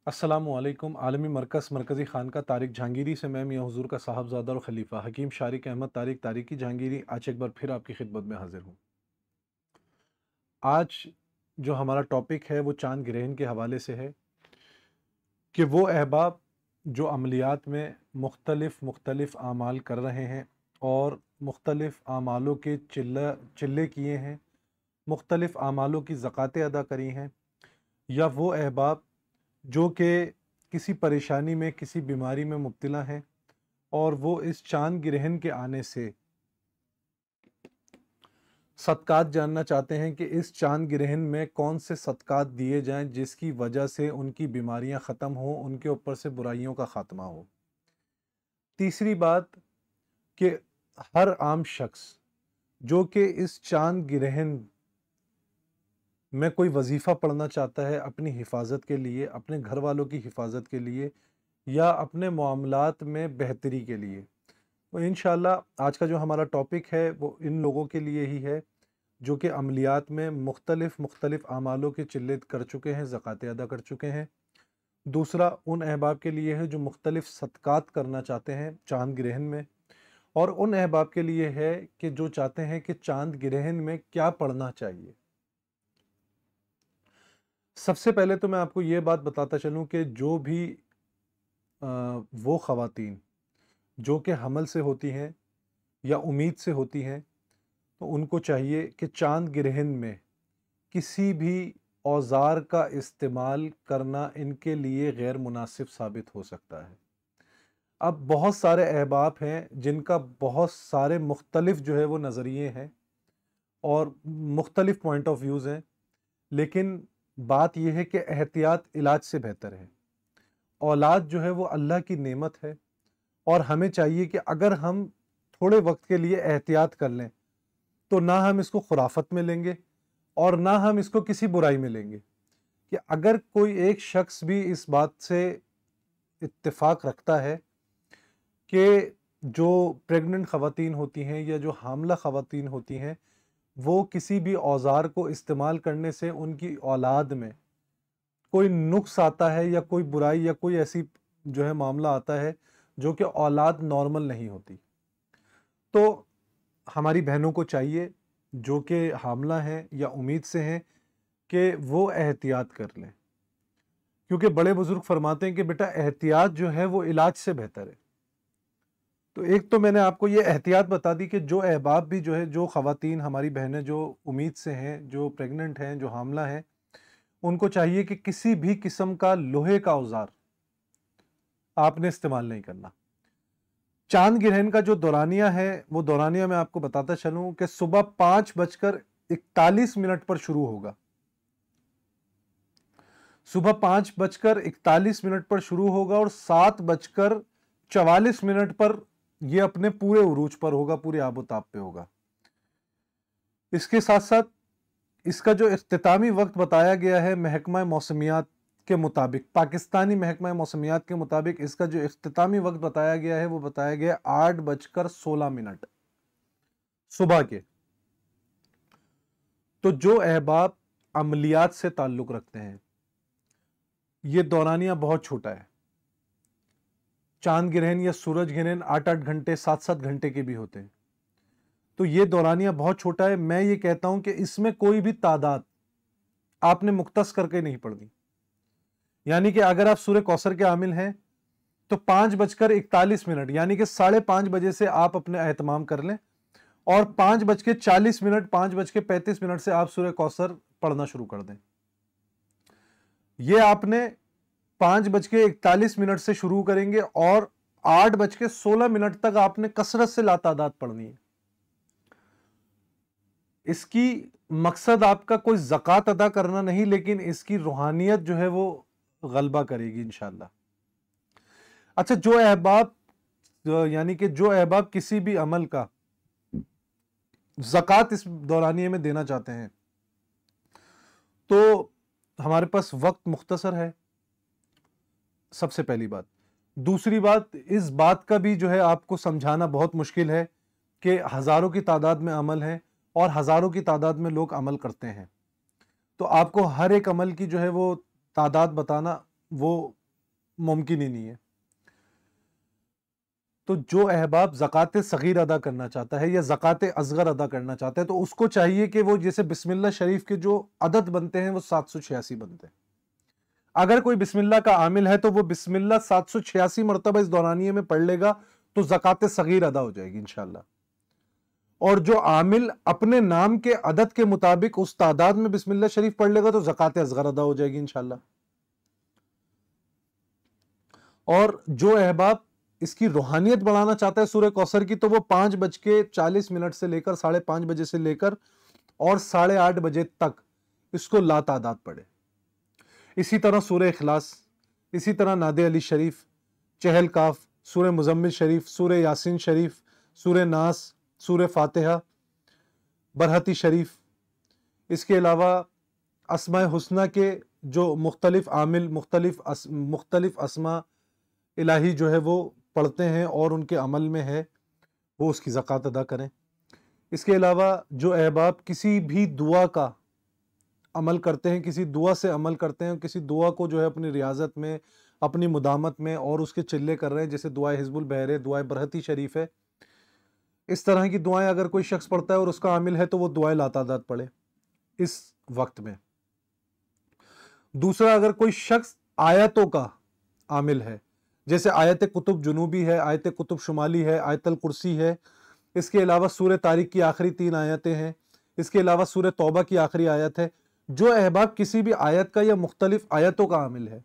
अस्सलामुअलैकुम। आलमी मरकज़ मरकज़ी खानका तारिक जहांगीरी से मैं मियां हुज़ूर का साहबज़ादा और खलीफा हकीम शारिक अहमद तारिकी जहांगीरी आज एक बार फिर आपकी खिदमत में हाजिर हूँ। आज जो हमारा टॉपिक है वो चांद ग्रहण के हवाले से है कि वो अहबाब जो अमलियात में मुख्तलिफ़ आमाल कर रहे हैं और मुख्तलिफ़ आमालों के चिल्ले किए हैं, मुख्तलिफ़ आमालों की ज़कातें अदा करी हैं, या वो अहबाब जो कि किसी परेशानी में, किसी बीमारी में मुब्तला हैं और वो इस चांद ग्रहण के आने से सदक़ात जानना चाहते हैं कि इस चांद ग्रहण में कौन से सदक़ात दिए जाएं जिसकी वजह से उनकी बीमारियां ख़त्म हों, उनके ऊपर से बुराइयों का ख़ात्मा हो। तीसरी बात कि हर आम शख्स जो कि इस चांद ग्रहण में कोई वजीफ़ा पढ़ना चाहता है अपनी हिफाजत के लिए, अपने घर वालों की हिफाजत के लिए या अपने मामलात में बेहतरी के लिए, तो इंशाअल्लाह आज का जो हमारा टॉपिक है वो इन लोगों के लिए ही है जो कि अमलियात में मुख्तलिफ़ आमालों के चिल्ले कर चुके हैं, ज़कातें अदा कर चुके हैं। दूसरा उन अहबाब के लिए है जो मुख्तलिफ़ सदक़ात करना चाहते हैं चांद ग्रहण में, और उन अहबाब के लिए है कि जो चाहते हैं कि चांद ग्रहण में क्या पढ़ना चाहिए। सबसे पहले तो मैं आपको ये बात बताता चलूँ कि जो भी वो ख़वातीन जो कि हमल से होती हैं या उम्मीद से होती हैं, तो उनको चाहिए कि चांद ग्रहण में किसी भी औज़ार का इस्तेमाल करना इनके लिए गैर मुनासिब साबित हो सकता है। अब बहुत सारे अहबाब हैं जिनका बहुत सारे मुख्तलिफ जो है वो नज़रिए हैं और मुख्तलिफ पॉइंट ऑफ व्यूज़ हैं, लेकिन बात यह है कि एहतियात इलाज से बेहतर है। औलाद जो है वो अल्लाह की नेमत है और हमें चाहिए कि अगर हम थोड़े वक्त के लिए एहतियात कर लें तो ना हम इसको खुराफत में लेंगे और ना हम इसको किसी बुराई में लेंगे। कि अगर कोई एक शख्स भी इस बात से इत्तेफाक रखता है कि जो प्रेग्नेंट ख़वातीन होती हैं या जो हामला ख़वातीन होती हैं वो किसी भी औज़ार को इस्तेमाल करने से उनकी औलाद में कोई नुक्स आता है या कोई बुराई या कोई ऐसी जो है मामला आता है जो कि औलाद नॉर्मल नहीं होती, तो हमारी बहनों को चाहिए जो कि हामला हैं या उम्मीद से हैं कि वो एहतियात कर लें, क्योंकि बड़े बुजुर्ग फरमाते हैं कि बेटा एहतियात जो है वो इलाज से बेहतर है। तो एक तो मैंने आपको ये एहतियात बता दी कि जो अहबाब भी जो है, जो ख़वातीन हमारी बहनें जो उम्मीद से हैं, जो प्रेग्नेंट हैं, जो हामला हैं, उनको चाहिए कि किसी भी किस्म का लोहे का औज़ार आपने इस्तेमाल नहीं करना। चांद ग्रहण का जो दौरानिया है वो दौरानिया मैं आपको बताता चलूं कि सुबह 5:41 पर शुरू होगा। सुबह 5:41 पर शुरू होगा और 7:44 पर यह अपने पूरे उरूज पर होगा, पूरे आबोताब पे होगा। इसके साथ साथ इसका जो इख्तितामी वक्त बताया गया है महकमा मौसमियात के मुताबिक, पाकिस्तानी महकमा मौसमियात के मुताबिक इसका जो इख्तितामी वक्त बताया गया है वो बताया गया 8:16 सुबह के। तो जो अहबाब अमलियात से ताल्लुक रखते हैं, ये दौरानिया बहुत छोटा है। चांद ग्रहण या सूरज ग्रहण 8-8 घंटे 7-7 घंटे के भी होते हैं, तो ये दौरानिया बहुत छोटा है। मैं ये कहता हूं कि इसमें कोई भी तादाद आपने मुख्तस करके नहीं पढ़नी। यानी कि अगर आप सूरह कौसर के आमिल हैं तो 5:41 यानी कि 5:30 से आप अपने एहतमाम कर लें और 5:40 5:35 से आप सूरह कौसर पढ़ना शुरू कर दें। यह आपने 5:41 से शुरू करेंगे और 8:16 तक आपने कसरत से लातादाद पढ़नी है। इसकी मकसद आपका कोई ज़कात अदा करना नहीं, लेकिन इसकी रूहानियत जो है वो गलबा करेगी इंशाअल्लाह। अच्छा, जो अहबाब यानी कि जो अहबाब किसी भी अमल का ज़कात इस दौरानिये में देना चाहते हैं, तो हमारे पास वक्त मुख्तसर है, सबसे पहली बात। दूसरी बात, इस बात का भी जो है आपको समझाना बहुत मुश्किल है कि हज़ारों की तादाद में अमल है और हज़ारों की तादाद में लोग अमल करते हैं, तो आपको हर एक अमल की जो है वो तादाद बताना وہ मुमकिन ही नहीं है। तो जो अहबाब ज़कात सगीर अदा करना चाहता है या ज़कात असगर अदा करना चाहता है, तो उसको चाहिए कि वो जैसे बिस्मिल्लाह शरीफ के जो अदद बनते हैं वो 786 बनते हैं। अगर कोई बिस्मिल्लाह का आमिल है तो वो बिस्मिल्लाह 786 मरतबा इस दौरानिये में पढ़ लेगा तो ज़कात सगीर अदा हो जाएगी इंशाअल्लाह। और जो आमिल अपने नाम के अदद के मुताबिक उस तादाद में बिस्मिल्लाह शरीफ पढ़ लेगा तो ज़कात असगर अदा हो जाएगी इंशाअल्लाह। और जो अहबाब इसकी रूहानियत बढ़ाना चाहता है सूरह कौसर की, तो वो 5:40 से लेकर 5:30 बजे से लेकर और 8:30 बजे तक इसको लातादाद पढ़े। इसी तरह सूरह इखलास, इसी तरह नादे अली शरीफ, चहल काफ, सूरह मुजम्मिल शरीफ, सूरह यासीन शरीफ, सूरह नास, सूरह फातिहा, बरहती शरीफ। इसके अलावा अस्माए हुस्ना के जो मुख्तलिफ आमिल मुख्तलिफ अस्मा इलाही जो है वो पढ़ते हैं और उनके अमल में है, वो उसकी ज़कात अदा करें। इसके अलावा जो अहबाब किसी भी दुआ का अमल करते हैं, किसी दुआ से अमल करते हैं, किसी दुआ को जो है अपनी रियाजत में, अपनी मुदामत में और उसके चिल्ले कर रहे हैं, जैसे दुआ हिज़्बुल बहर, दुआ बरहती शरीफ है, इस तरह की दुआएं अगर कोई शख्स पढ़ता है और उसका आमिल है तो वो दुआएं लातादाद पढ़े इस वक्त में। दूसरा, अगर कोई शख्स आयतों का आमिल है, जैसे आयत कुतुब जुनूबी है, आयत कुतुब शुमाली है, आयतल कुर्सी है, इसके अलावा सूरह तारिक की आखिरी 3 आयतें हैं, इसके अलावा सूरह तौबा की आखिरी आयत है, जो अहबाब किसी भी आयत का या मुख्तलिफ आयतों का आमिल है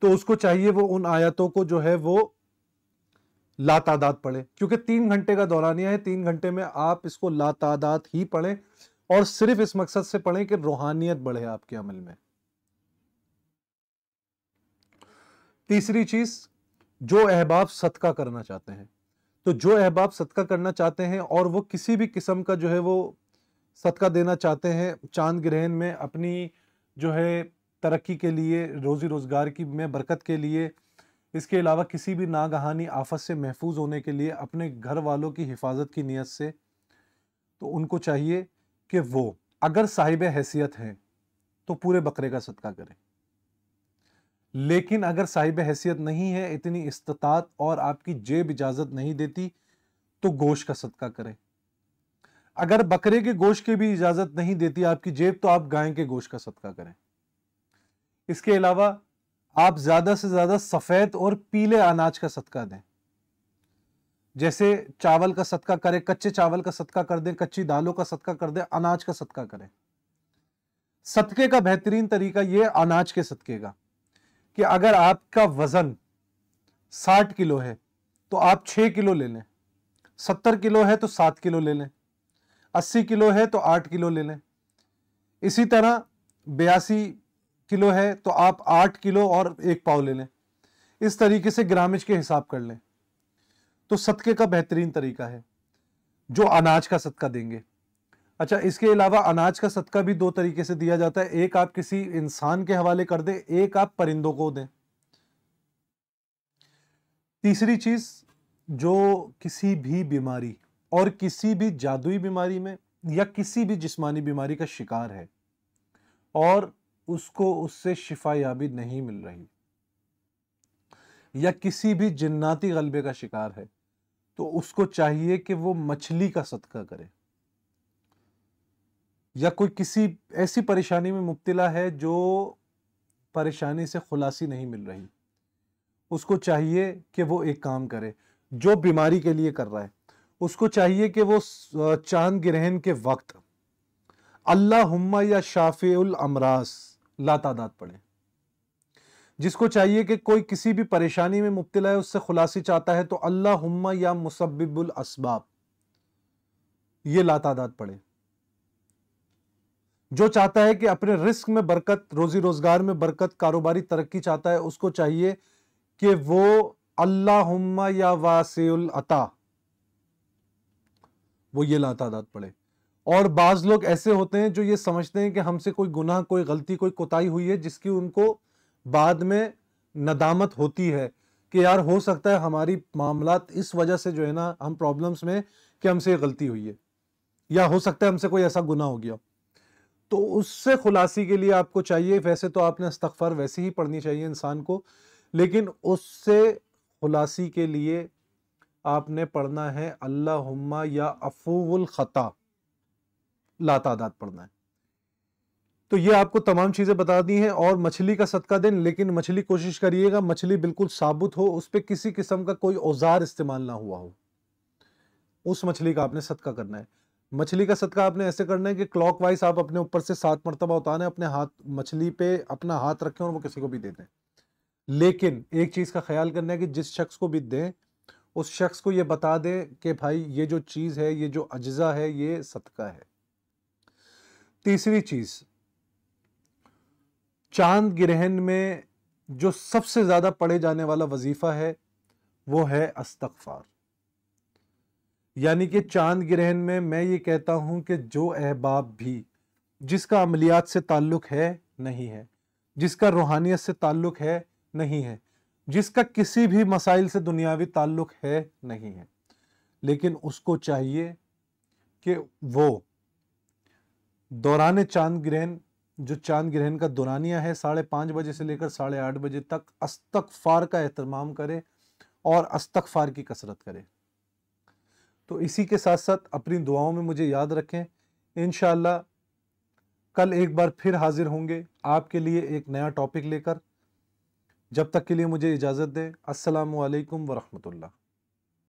तो उसको चाहिए वो उन आयतों को जो है वो लातादाद पढ़े, क्योंकि 3 घंटे का दौरानिया है। 3 घंटे में आप इसको लातादाद ही पढ़ें और सिर्फ इस मकसद से पढ़ें कि रूहानियत बढ़े आपके अमल में। तीसरी चीज, जो अहबाब सदका करना चाहते हैं, तो जो अहबाब सदका करना चाहते हैं और वो किसी भी किस्म का जो है वो सदका देना चाहते हैं चांद ग्रहण में अपनी जो है तरक्की के लिए, रोज़ी रोज़गार की में बरकत के लिए, इसके अलावा किसी भी नागहानी आफत से महफूज होने के लिए, अपने घर वालों की हिफाजत की नीयत से, तो उनको चाहिए कि वो अगर साहिब हैसियत हैं तो पूरे बकरे का सदका करें। लेकिन अगर साहिब हैसियत नहीं है, इतनी इस्तात और आपकी जेब इजाजत नहीं देती, तो गोश्त का सदका करें। अगर बकरे के गोश्त की भी इजाजत नहीं देती आपकी जेब, तो आप गाय के गोश्त का सदका करें। इसके अलावा आप ज्यादा से ज्यादा सफेद और पीले अनाज का सदका दें, जैसे चावल का सदका करें, कच्चे चावल का सदका कर दें, कच्ची दालों का सदका कर दें, अनाज का सदका करें। सदके का बेहतरीन तरीका यह अनाज के सदके का कि अगर आपका वजन 60 किलो है तो आप 6 किलो ले लें, 70 किलो है तो 7 किलो ले लें, 80 किलो है तो 8 किलो ले लें, इसी तरह 82 किलो है तो आप 8 किलो और 1 पाव ले लें। इस तरीके से ग्रामेज के हिसाब कर लें। तो सदके का बेहतरीन तरीका है जो अनाज का सदका देंगे। अच्छा, इसके अलावा अनाज का सदका भी 2 तरीके से दिया जाता है। एक आप किसी इंसान के हवाले कर दें, एक आप परिंदों को दें। तीसरी चीज, जो किसी भी बीमारी और किसी भी जादुई बीमारी में या किसी भी जिस्मानी बीमारी का शिकार है और उसको उससे शिफा याबी नहीं मिल रही, या किसी भी जिन्नाती गलबे का शिकार है, तो उसको चाहिए कि वो मछली का सदका करे। या कोई किसी ऐसी परेशानी में मुब्तला है जो परेशानी से खुलासी नहीं मिल रही, उसको चाहिए कि वो एक काम करे। जो बीमारी के लिए कर रहा है उसको चाहिए कि वो चांद ग्रहण के वक्त अल्लाहुम्मा या शाफिउल अमरास लातादाद पढ़े। जिसको चाहिए कि कोई किसी भी परेशानी में मुब्तला है, उससे खुलासी चाहता है, तो अल्लाहुम्मा या मुसब्बिबुल अस्बाब ये लातादाद पढ़े। जो चाहता है कि अपने रिस्क में बरकत, रोजी रोजगार में बरकत, कारोबारी तरक्की चाहता है, उसको चाहिए कि वो अल्लाहुम्मा या वासिउल अता वो ये लातादाद पढ़े। और बाज लोग ऐसे होते हैं जो ये समझते हैं कि हमसे कोई गुनाह, कोई गलती, कोई कोताही हुई है जिसकी उनको बाद में नदामत होती है कि यार हो सकता है हमारी मामलात इस वजह से जो है ना हम प्रॉब्लम्स में कि हमसे ये गलती हुई है, या हो सकता है हमसे कोई ऐसा गुनाह हो गया। تو اس سے خلاصی کے لیے آپ کو چاہیے، ویسے تو آپ نے استغفار ویسے ہی پڑھنی چاہیے انسان کو، لیکن اس سے خلاصی کے لیے آپ نے پڑھنا ہے اللہم یا عفو الخطا، لا تعداد پڑھنا ہے۔ تو یہ آپ کو تمام چیزیں بتا دی ہیں، اور مچھلی کا صدقہ دیں، لیکن مچھلی کوشش کریے گا مچھلی بالکل ثابت ہو، اس پہ کسی قسم کا کوئی اوزار استعمال نہ ہوا ہو، اس مچھلی کا آپ نے صدقہ کرنا ہے۔ مچھلی کا صدقہ آپ نے ایسے کرنا ہے کہ کلاک وائز آپ اپنے اوپر سے 7 مرتبہ اتاریں، اپنے ہاتھ مچھلی پہ اپنا ہاتھ رکھیں اور وہ کسی کو بھی دے دیں۔ لیکن ایک چیز کا خیال کرنا ہے کہ جس شخص کو بھی دیں اس شخص کو یہ بتا دیں کہ بھائی یہ جو چیز ہے، یہ جو اجزا ہے، یہ صدقہ ہے۔ تیسری چیز، چاند گرہن میں جو سب سے زیادہ پڑھے جانے والا وظیفہ ہے وہ ہے استغفار۔ یعنی کہ چاند گرہن میں یہ کہتا ہوں کہ جو احباب بھی جس کا عملیات سے تعلق ہے نہیں ہے، جس کا روحانیت سے تعلق ہے نہیں ہے، جس کا کسی بھی مسائل سے دنیاوی تعلق ہے نہیں ہے، لیکن اس کو چاہیے کہ وہ دوران چاند گرہن، جو چاند گرہن کا دورانیہ ہے 5:30 بجے سے لے کر 8:30 بجے تک، استغفار کا اہتمام کرے اور استغفار کی کثرت کرے۔ تو اسی کے ساتھ ساتھ اپنی دعاؤں میں مجھے یاد رکھیں، انشاءاللہ کل ایک بار پھر حاضر ہوں گے آپ کے لیے ایک نیا ٹاپک لے کر۔ جب تک کے لیے مجھے اجازت دیں، السلام علیکم ورحمۃ اللہ۔